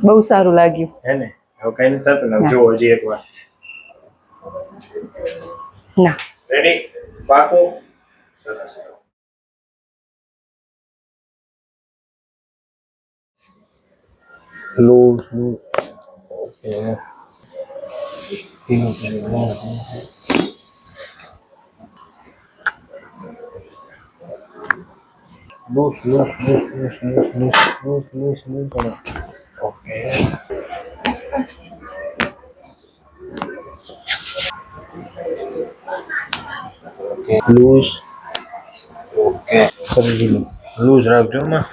બહુ સારું લાગ્યું હે ને? હવે કઈ નથી થતું ને? જો હજી એકવાર ના રેડી પાકું સરસ loose okay loose okay loose okay સમજી લો લૂઝ રાખજો માં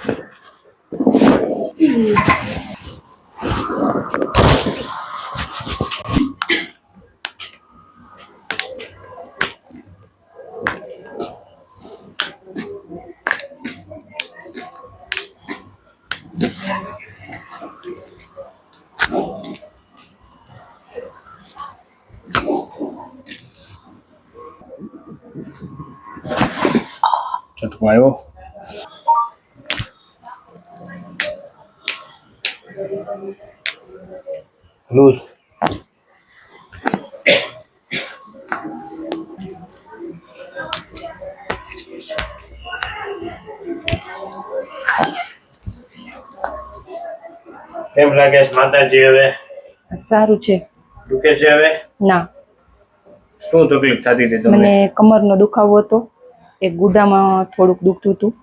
ચટકો આવ્યો લૂઝ કેમ લાગે છે માતાજી? હવે સારું છે. દુખે છે હવે? ના. શું તકલીફ થતી હતી તમને? મને કમરનો દુખાવો હતો, એક ગુડામાં થોડુંક દુખતું હતું,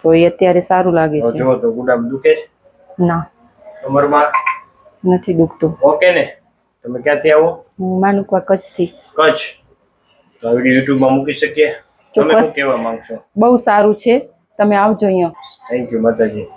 તો એ અત્યારે સારું લાગે છે. જો તો ગુડામાં દુખે છે? ના. કમરમાં નથી દુખતું. ઓકે ને? તમે ક્યાંથી આવો? હું માનુકવા કચ્છથી. કચ્છ. તો આ વિડિયો યુટ્યુબમાં મૂકી શકીએ? તમે શું કહેવા માંગશો? બહુ સારું છે, તમે આવજો અહીંયા. થેન્ક યુ માતાજી.